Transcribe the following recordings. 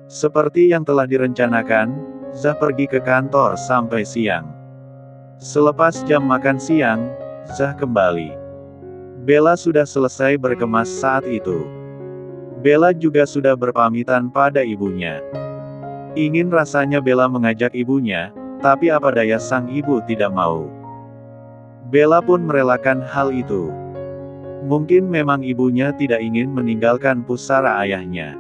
Seperti yang telah direncanakan, Zah pergi ke kantor sampai siang. Selepas jam makan siang, Zah kembali. Bella sudah selesai berkemas saat itu. Bella juga sudah berpamitan pada ibunya. Ingin rasanya Bella mengajak ibunya, tapi apa daya sang ibu tidak mau. Bella pun merelakan hal itu. Mungkin memang ibunya tidak ingin meninggalkan pusara ayahnya.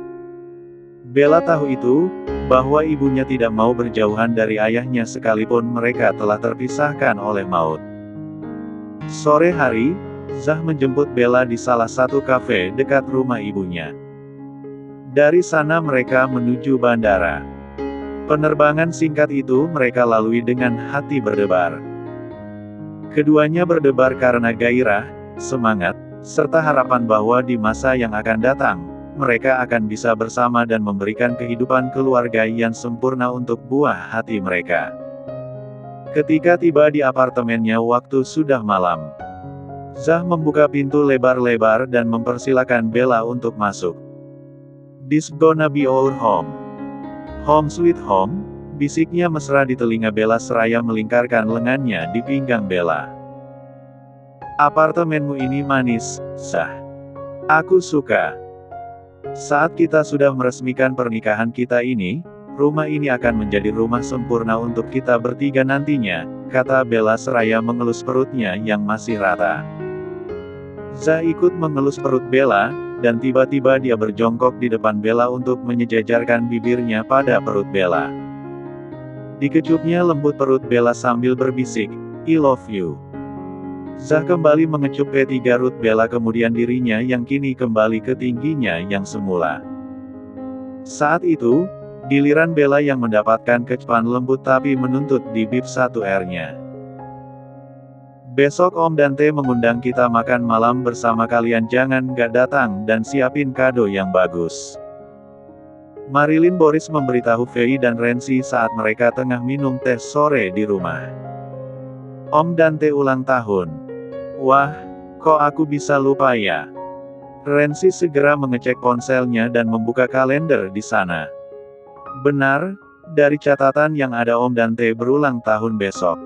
Bella tahu itu, bahwa ibunya tidak mau berjauhan dari ayahnya sekalipun mereka telah terpisahkan oleh maut. Sore hari, Zah menjemput Bella di salah satu kafe dekat rumah ibunya. Dari sana mereka menuju bandara. Penerbangan singkat itu mereka lalui dengan hati berdebar. Keduanya berdebar karena gairah, semangat, serta harapan bahwa di masa yang akan datang, mereka akan bisa bersama dan memberikan kehidupan keluarga yang sempurna untuk buah hati mereka. Ketika tiba di apartemennya waktu sudah malam, Zah membuka pintu lebar-lebar dan mempersilakan Bella untuk masuk. "This gonna be our home. Home sweet home," bisiknya mesra di telinga Bella seraya melingkarkan lengannya di pinggang Bella. "Apartemenmu ini manis, Zah. Aku suka. Saat kita sudah meresmikan pernikahan kita ini, rumah ini akan menjadi rumah sempurna untuk kita bertiga nantinya," kata Bella seraya mengelus perutnya yang masih rata. Zah ikut mengelus perut Bella, dan tiba-tiba dia berjongkok di depan Bella untuk menyejajarkan bibirnya pada perut Bella. Dikecupnya lembut perut Bella sambil berbisik, "I love you." Zah kembali mengecup ketiga perut Bella kemudian dirinya yang kini kembali ke tingginya yang semula. Saat itu, giliran Bella yang mendapatkan kecupan lembut tapi menuntut di bib 1R-nya. "Besok Om Dante mengundang kita makan malam bersama kalian, jangan nggak datang dan siapin kado yang bagus." Marilyn Boris memberitahu Fei dan Rensi saat mereka tengah minum teh sore di rumah. "Om Dante ulang tahun. Wah, kok aku bisa lupa ya?" Rensi segera mengecek ponselnya dan membuka kalender di sana. Benar, dari catatan yang ada Om Dante berulang tahun besok.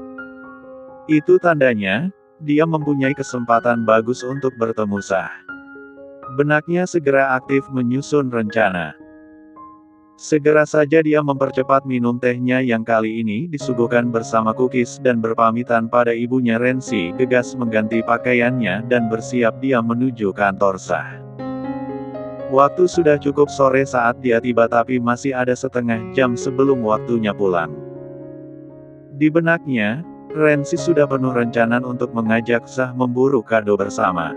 Itu tandanya, dia mempunyai kesempatan bagus untuk bertemu Zah. Benaknya segera aktif menyusun rencana. Segera saja dia mempercepat minum tehnya yang kali ini disuguhkan bersama cookies dan berpamitan pada ibunya. Rensi gegas mengganti pakaiannya dan bersiap dia menuju kantor Zah. Waktu sudah cukup sore saat dia tiba tapi masih ada setengah jam sebelum waktunya pulang. Di benaknya, Rensi sudah penuh rencana untuk mengajak Zah memburu kado bersama.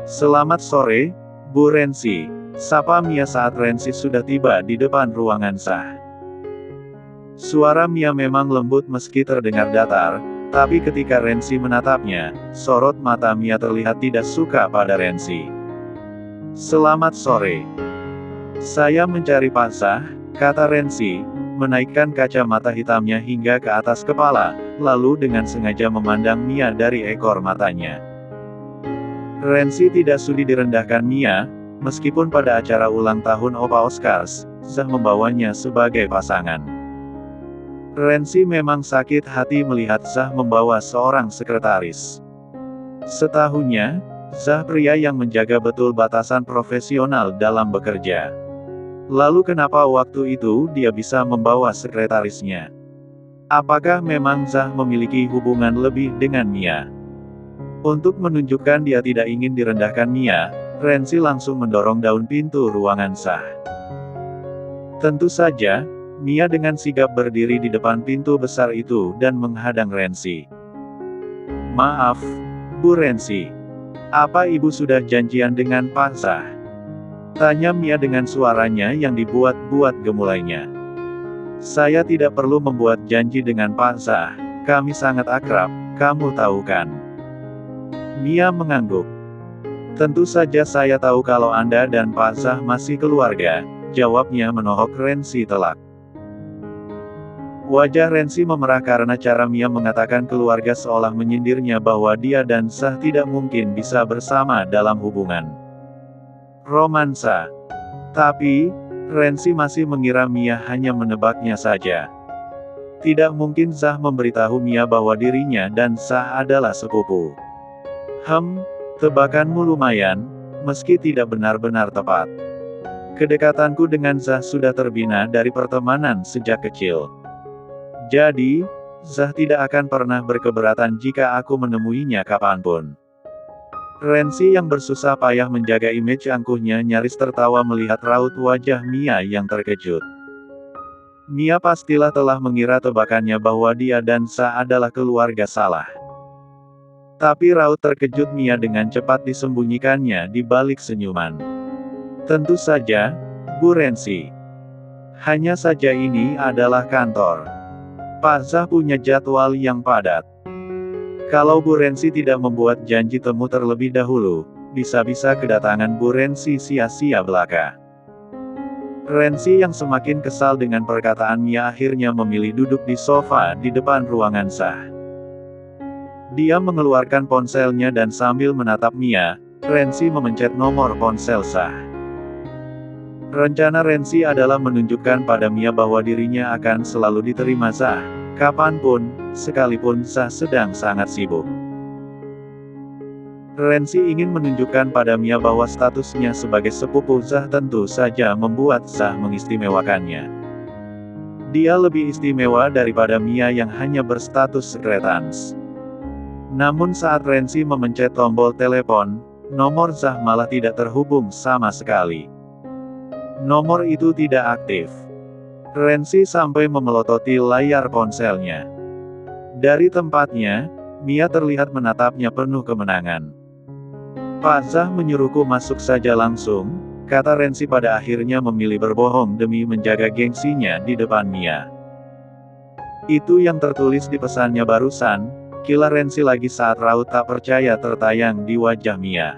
"Selamat sore, Bu Rensi," sapa Mia saat Rensi sudah tiba di depan ruangan Zah. Suara Mia memang lembut meski terdengar datar, tapi ketika Rensi menatapnya, sorot mata Mia terlihat tidak suka pada Rensi. "Selamat sore. Saya mencari Pak Zah," kata Rensi, menaikkan kacamata hitamnya hingga ke atas kepala, lalu dengan sengaja memandang Mia dari ekor matanya. Rensi tidak sudi direndahkan Mia, meskipun pada acara ulang tahun Opa Oscars, Zah membawanya sebagai pasangan. Rensi memang sakit hati melihat Zah membawa seorang sekretaris. Setahunya, Zah pria yang menjaga betul batasan profesional dalam bekerja. Lalu kenapa waktu itu dia bisa membawa sekretarisnya? Apakah memang Zah memiliki hubungan lebih dengan Mia? Untuk menunjukkan dia tidak ingin direndahkan Mia, Rensi langsung mendorong daun pintu ruangan Zah. Tentu saja, Mia dengan sigap berdiri di depan pintu besar itu dan menghadang Rensi. "Maaf, Bu Rensi. Apa Ibu sudah janjian dengan Pak Zah?" tanya Mia dengan suaranya yang dibuat-buat gemulainya. "Saya tidak perlu membuat janji dengan Pak Zah, kami sangat akrab, kamu tahu kan?" Mia mengangguk. "Tentu saja saya tahu kalau Anda dan Pak Zah masih keluarga," jawabnya menohok Rensi telak. Wajah Rensi memerah karena cara Mia mengatakan keluarga seolah menyindirnya bahwa dia dan Zah tidak mungkin bisa bersama dalam hubungan romansa. Tapi, Renzi masih mengira Mia hanya menebaknya saja. Tidak mungkin Zah memberitahu Mia bahwa dirinya dan Zah adalah sepupu. Tebakanmu lumayan, meski tidak benar-benar tepat. Kedekatanku dengan Zah sudah terbina dari pertemanan sejak kecil. Jadi, Zah tidak akan pernah berkeberatan jika aku menemuinya kapanpun. Renzi yang bersusah payah menjaga image angkuhnya nyaris tertawa melihat raut wajah Mia yang terkejut. Mia pastilah telah mengira tebakannya bahwa dia dan Zah adalah keluarga salah. Tapi raut terkejut Mia dengan cepat disembunyikannya di balik senyuman. Tentu saja, Bu Renzi. Hanya saja ini adalah kantor. Pak Zah punya jadwal yang padat. Kalau Bu Renzi tidak membuat janji temu terlebih dahulu, bisa-bisa kedatangan Bu Renzi sia-sia belaka. Renzi yang semakin kesal dengan perkataan Mia akhirnya memilih duduk di sofa di depan ruangan Zah. Dia mengeluarkan ponselnya dan sambil menatap Mia, Renzi memencet nomor ponsel Zah. Rencana Renzi adalah menunjukkan pada Mia bahwa dirinya akan selalu diterima Zah, kapanpun, sekalipun Zah sedang sangat sibuk. Renzi ingin menunjukkan pada Mia bahwa statusnya sebagai sepupu Zah tentu saja membuat Zah mengistimewakannya. Dia lebih istimewa daripada Mia yang hanya berstatus sekretans. Namun saat Renzi memencet tombol telepon, nomor Zah malah tidak terhubung sama sekali. Nomor itu tidak aktif. Renzi sampai memelototi layar ponselnya. Dari tempatnya, Mia terlihat menatapnya penuh kemenangan. Pak Zah menyuruhku masuk saja langsung, kata Renzi pada akhirnya memilih berbohong demi menjaga gengsinya di depan Mia. Itu yang tertulis di pesannya barusan, kila Renzi lagi saat raut tak percaya tertayang di wajah Mia.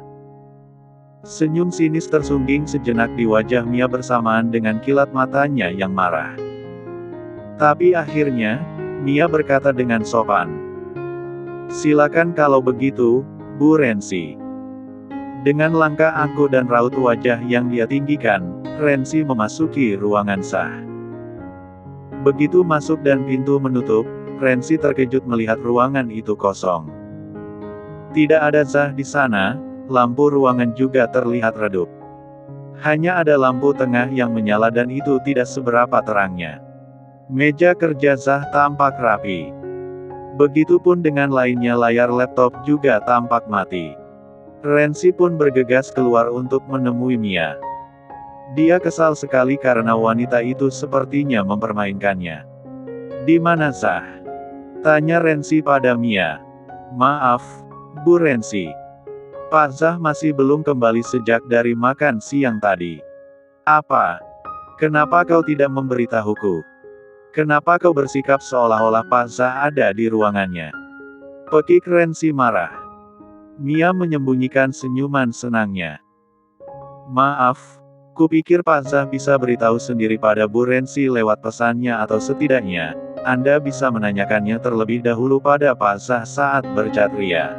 Senyum sinis tersungging sejenak di wajah Mia bersamaan dengan kilat matanya yang marah. Tapi akhirnya, Mia berkata dengan sopan. Silakan kalau begitu, Bu Renzi. Dengan langkah angkuh dan raut wajah yang dia tinggikan, Renzi memasuki ruangan Zah. Begitu masuk dan pintu menutup, Renzi terkejut melihat ruangan itu kosong. Tidak ada Zah di sana, lampu ruangan juga terlihat redup. Hanya ada lampu tengah yang menyala dan itu tidak seberapa terangnya. Meja kerja Zah tampak rapi. Begitupun dengan lainnya layar laptop juga tampak mati. Renzi pun bergegas keluar untuk menemui Mia. Dia kesal sekali karena wanita itu sepertinya mempermainkannya. Di mana Zah? Tanya Renzi pada Mia. Maaf, Bu Renzi. Pak Zah masih belum kembali sejak dari makan siang tadi. Apa? Kenapa kau tidak memberitahuku? Kenapa kau bersikap seolah-olah Pak Zah ada di ruangannya? Pekik Renzi marah. Mia menyembunyikan senyuman senangnya. Maaf, kupikir Pak Zah bisa beritahu sendiri pada Bu Renzi lewat pesannya atau setidaknya, Anda bisa menanyakannya terlebih dahulu pada Pak Zah saat berchat ria.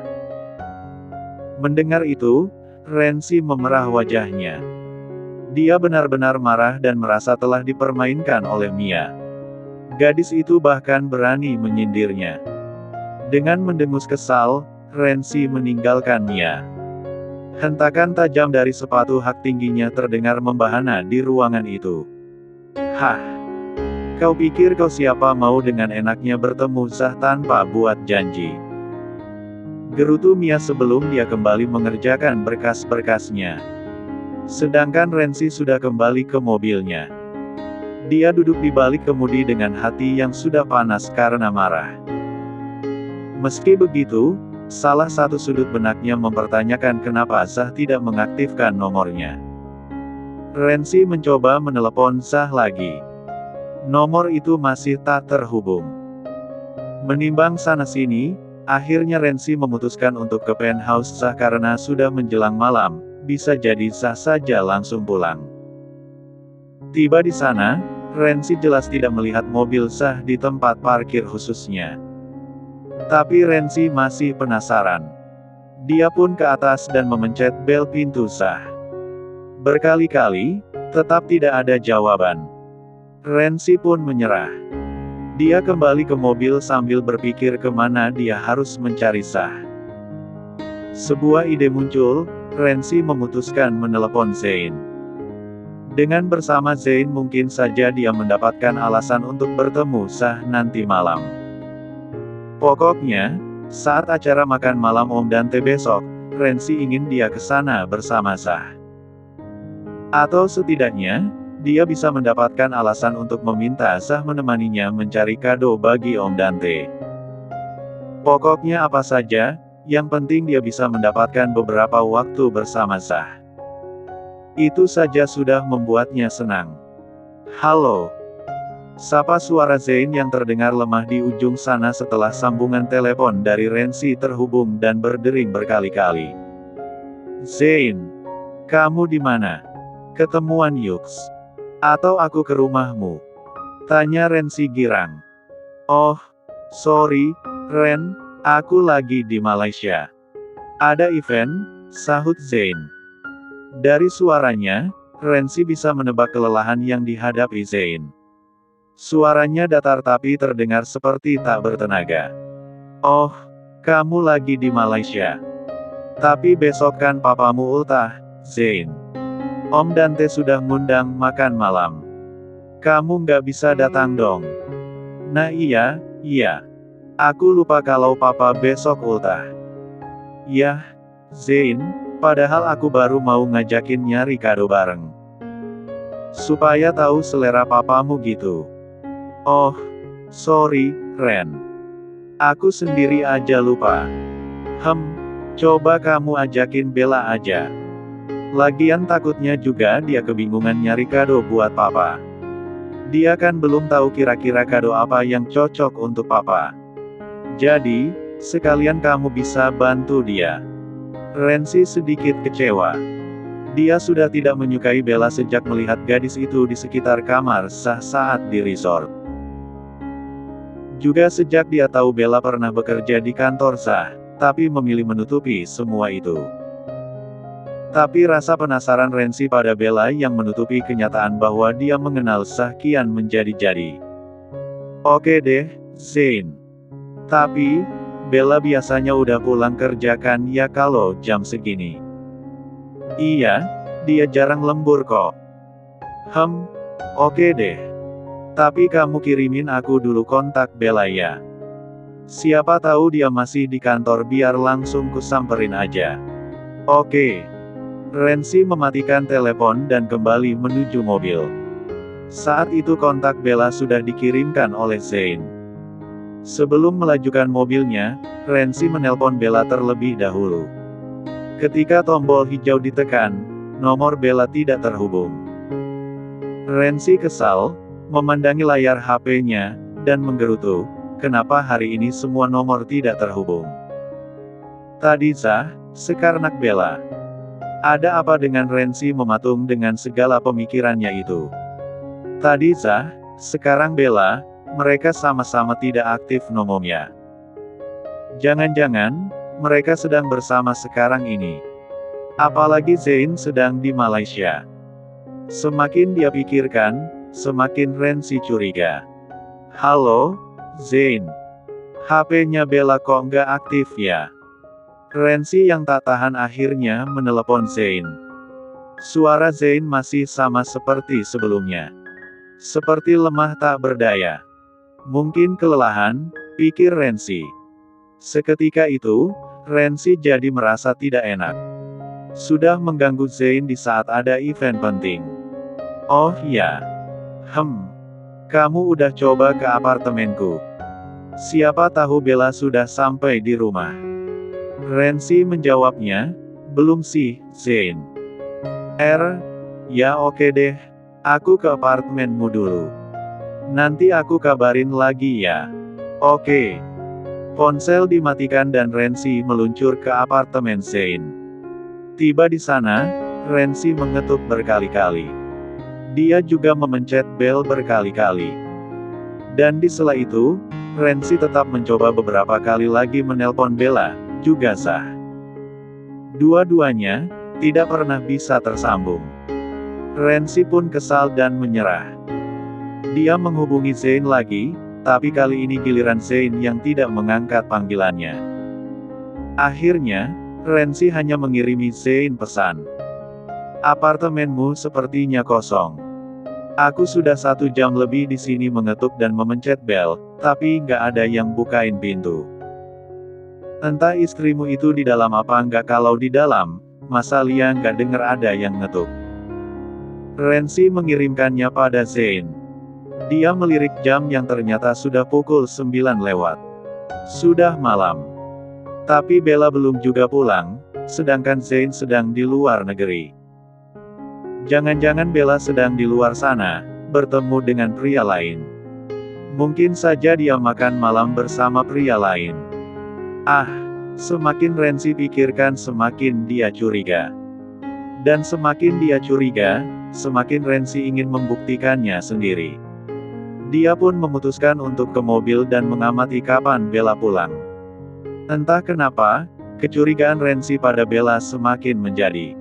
Mendengar itu, Renzi memerah wajahnya. Dia benar-benar marah dan merasa telah dipermainkan oleh Mia. Gadis itu bahkan berani menyindirnya. Dengan mendengus kesal, Renzi meninggalkan Mia. Hentakan tajam dari sepatu hak tingginya terdengar membahana di ruangan itu. Hah? Kau pikir kau siapa mau dengan enaknya bertemu Zah tanpa buat janji? Gerutu Mia sebelum dia kembali mengerjakan berkas-berkasnya. Sedangkan Renzi sudah kembali ke mobilnya. Dia duduk di balik kemudi dengan hati yang sudah panas karena marah. Meski begitu, salah satu sudut benaknya mempertanyakan kenapa Zah tidak mengaktifkan nomornya. Renzi mencoba menelepon Zah lagi. Nomor itu masih tak terhubung. Menimbang sana-sini, akhirnya Renzi memutuskan untuk ke penthouse Zah karena sudah menjelang malam, bisa jadi Zah saja langsung pulang. Tiba di sana, Renzi jelas tidak melihat mobil Zah di tempat parkir khususnya. Tapi Renzi masih penasaran. Dia pun ke atas dan memencet bel pintu Zah. Berkali-kali, Tetap tidak ada jawaban. Rensi pun menyerah. Dia kembali ke mobil sambil berpikir kemana dia harus mencari Sah. Sebuah ide muncul, Rensi memutuskan menelepon Zain. Dengan bersama Zain mungkin saja dia mendapatkan alasan untuk bertemu Sah nanti malam. Pokoknya, saat acara makan malam Om Dante besok, Rensi ingin dia ke sana bersama Sah. Atau setidaknya, dia bisa mendapatkan alasan untuk meminta Sah menemaninya mencari kado bagi Om Dante. Pokoknya apa saja, yang penting dia bisa mendapatkan beberapa waktu bersama Sah. Itu saja sudah membuatnya senang. Halo. Sapa suara Zain yang terdengar lemah di ujung sana setelah sambungan telepon dari Rensi terhubung dan berdering berkali-kali. Zain. Kamu di mana? Ketemuan Yuks. Atau aku ke rumahmu? Tanya Rensi girang. Oh, sorry, Ren, aku lagi di Malaysia. Ada event, sahut Zain. Dari suaranya, Rensi bisa menebak kelelahan yang dihadapi Zain. Suaranya datar tapi terdengar seperti tak bertenaga. Oh, kamu lagi di Malaysia. Tapi besok kan papamu ultah, Zain. Om Dante sudah ngundang makan malam. Kamu nggak bisa datang dong. Nah iya. Aku lupa kalau papa besok ultah. Yah, Zain, padahal aku baru mau ngajakin nyari kado bareng. Supaya tahu selera papamu gitu. Oh, sorry, Ren. Aku sendiri aja lupa. Coba kamu ajakin Bella aja. Lagian takutnya juga dia kebingungan nyari kado buat papa. Dia kan belum tahu kira-kira kado apa yang cocok untuk papa. Jadi, sekalian kamu bisa bantu dia. Rensi sedikit kecewa. Dia sudah tidak menyukai Bella sejak melihat gadis itu di sekitar kamar Sah saat di resort. Juga sejak dia tahu Bella pernah bekerja di kantor Sah, tapi memilih menutupi semua itu. Tapi rasa penasaran Rensi pada Bella yang menutupi kenyataan bahwa dia mengenal Sah kian menjadi-jadi. Oke deh, Zain. Tapi, Bella biasanya udah pulang kerja kan ya kalau jam segini? Iya, dia jarang lembur kok. Oke deh. Tapi kamu kirimin aku dulu kontak Bella ya. Siapa tahu dia masih di kantor biar langsung kusamperin aja. Oke. Rensi mematikan telepon dan kembali menuju mobil. Saat itu kontak Bella sudah dikirimkan oleh Zain. Sebelum melajukan mobilnya, Rensi menelpon Bella terlebih dahulu. Ketika tombol hijau ditekan, nomor Bella tidak terhubung. Rensi kesal, memandangi layar HP-nya, dan menggerutu, kenapa hari ini semua nomor tidak terhubung. Tadi Zah, sekarang Bella. Ada apa dengan Rensi mematung dengan segala pemikirannya itu? Tadi Zah, sekarang Bella, mereka sama-sama tidak aktif nomornya. Jangan-jangan, mereka sedang bersama sekarang ini. Apalagi Zain sedang di Malaysia. Semakin dia pikirkan, semakin Rensi curiga. Halo, Zain. HP-nya Bella kok nggak aktif ya? Rensi yang tak tahan akhirnya menelepon Zain. Suara Zain masih sama seperti sebelumnya. Seperti lemah tak berdaya. Mungkin kelelahan, pikir Rensi. Seketika itu, Rensi jadi merasa tidak enak. Sudah mengganggu Zain di saat ada event penting. Oh ya. Kamu udah coba ke apartemenku? Siapa tahu Bella sudah sampai di rumah. Rensi menjawabnya, belum sih, Zain. Ya oke deh, aku ke apartemenmu dulu. Nanti aku kabarin lagi ya. Oke. Ponsel dimatikan dan Rensi meluncur ke apartemen Zain. Tiba di sana, Rensi mengetuk berkali-kali. Dia juga memencet bel berkali-kali. Dan di sela itu, Rensi tetap mencoba beberapa kali lagi menelpon Bella, juga Zah. Dua-duanya tidak pernah bisa tersambung. Renzi pun kesal dan menyerah. Dia menghubungi Zain lagi, tapi kali ini giliran Zain yang tidak mengangkat panggilannya. Akhirnya, Renzi hanya mengirimi Zain pesan. Apartemenmu sepertinya kosong. Aku sudah 1 jam lebih di sini mengetuk dan memencet bel, tapi nggak ada yang bukain pintu. Entah istrimu itu di dalam apa nggak, kalau di dalam, masa Lia nggak dengar ada yang ngetuk. Renzi mengirimkannya pada Zain. Dia melirik jam yang ternyata sudah pukul 9 lewat. Sudah malam. Tapi Bella belum juga pulang, sedangkan Zain sedang di luar negeri. Jangan-jangan Bella sedang di luar sana, bertemu dengan pria lain. Mungkin saja dia makan malam bersama pria lain. Semakin Renzi pikirkan semakin dia curiga. Dan semakin dia curiga, semakin Renzi ingin membuktikannya sendiri. Dia pun memutuskan untuk ke mobil dan mengamati kapan Bella pulang. Entah kenapa, kecurigaan Renzi pada Bella semakin menjadi.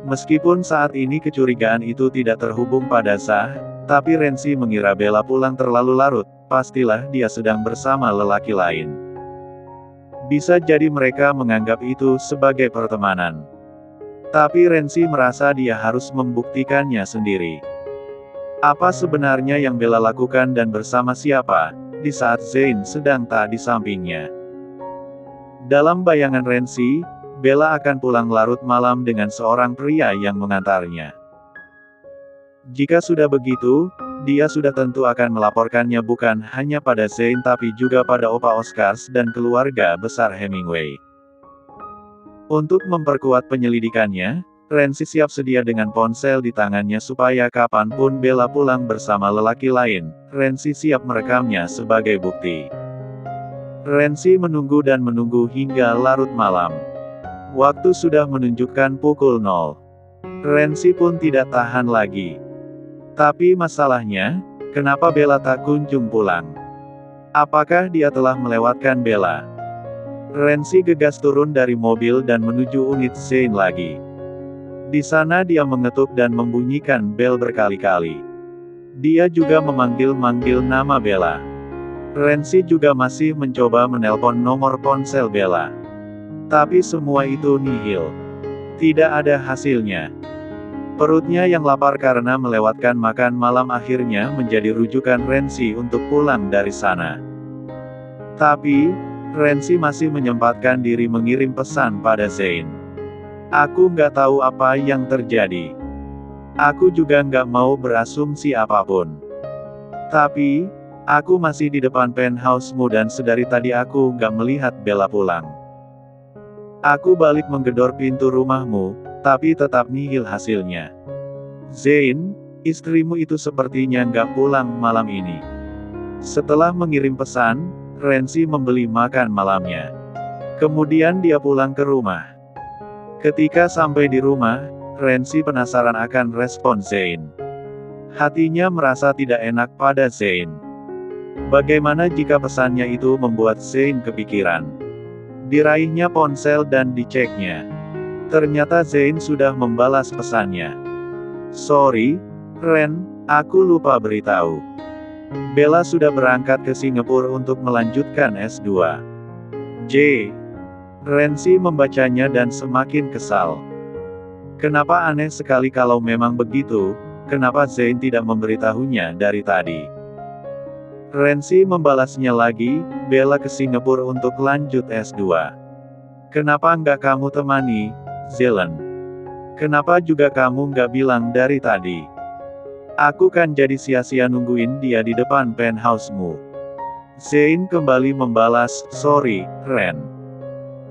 Meskipun saat ini kecurigaan itu tidak terhubung pada Zah, tapi Renzi mengira Bella pulang terlalu larut, pastilah dia sedang bersama lelaki lain. Bisa jadi mereka menganggap itu sebagai pertemanan. Tapi Renzi merasa dia harus membuktikannya sendiri. Apa sebenarnya yang Bella lakukan dan bersama siapa, di saat Zain sedang tak di sampingnya. Dalam bayangan Renzi, Bella akan pulang larut malam dengan seorang pria yang mengantarnya. Jika sudah begitu, dia sudah tentu akan melaporkannya bukan hanya pada Zain tapi juga pada Opa Oscars dan keluarga besar Hemingway. Untuk memperkuat penyelidikannya, Renzi siap sedia dengan ponsel di tangannya supaya kapanpun Bella pulang bersama lelaki lain, Renzi siap merekamnya sebagai bukti. Renzi menunggu dan menunggu hingga larut malam. Waktu sudah menunjukkan pukul 0. Renzi pun tidak tahan lagi. Tapi masalahnya, kenapa Bella tak kunjung pulang? Apakah dia telah melewatkan Bella? Renzi gegas turun dari mobil dan menuju unit Zain lagi. Di sana dia mengetuk dan membunyikan bel berkali-kali. Dia juga memanggil-manggil nama Bella. Renzi juga masih mencoba menelpon nomor ponsel Bella. Tapi semua itu nihil. Tidak ada hasilnya. Perutnya yang lapar karena melewatkan makan malam akhirnya menjadi rujukan Renzi untuk pulang dari sana. Tapi, Renzi masih menyempatkan diri mengirim pesan pada Zain. Aku nggak tahu apa yang terjadi. Aku juga nggak mau berasumsi apapun. Tapi, aku masih di depan penthouse-mu dan sedari tadi aku nggak melihat Bella pulang. Aku balik menggedor pintu rumahmu, tapi tetap nihil hasilnya. Zain, istrimu itu sepertinya nggak pulang malam ini. Setelah mengirim pesan, Renzi membeli makan malamnya. Kemudian dia pulang ke rumah. Ketika sampai di rumah, Renzi penasaran akan respon Zain. Hatinya merasa tidak enak pada Zain. Bagaimana jika pesannya itu membuat Zain kepikiran? Diraihnya ponsel dan diceknya. Ternyata Zain sudah membalas pesannya. Sorry, Ren, aku lupa beritahu. Bella sudah berangkat ke Singapura untuk melanjutkan S2. Renzi membacanya dan semakin kesal. Kenapa aneh sekali kalau memang begitu, kenapa Zain tidak memberitahunya dari tadi? Renzi membalasnya lagi, Bella ke Singapura untuk lanjut S2. Kenapa nggak kamu temani, Zelen? Kenapa juga kamu nggak bilang dari tadi? Aku kan jadi sia-sia nungguin dia di depan penthouse-mu. Zain kembali membalas, sorry, Ren.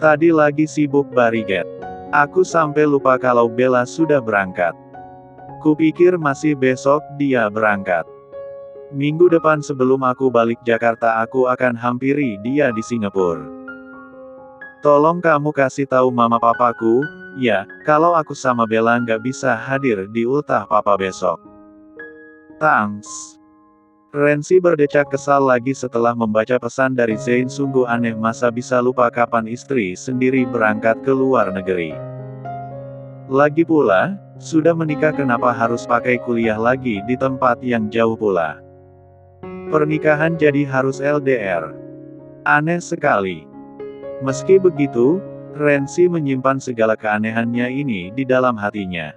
Tadi lagi sibuk bariget. Aku sampai lupa kalau Bella sudah berangkat. Kupikir masih besok dia berangkat. Minggu depan sebelum aku balik Jakarta aku akan hampiri dia di Singapura. Tolong kamu kasih tahu mama papaku, ya, kalau aku sama Bella nggak bisa hadir di ultah papa besok. Thanks. Renzi berdecak kesal lagi setelah membaca pesan dari Zain. Sungguh aneh masa bisa lupa kapan istri sendiri berangkat ke luar negeri. Lagi pula, Sudah menikah kenapa harus pakai kuliah lagi di tempat yang jauh pula? Pernikahan jadi harus LDR. Aneh sekali. Meski begitu, Rensi menyimpan segala keanehannya ini di dalam hatinya.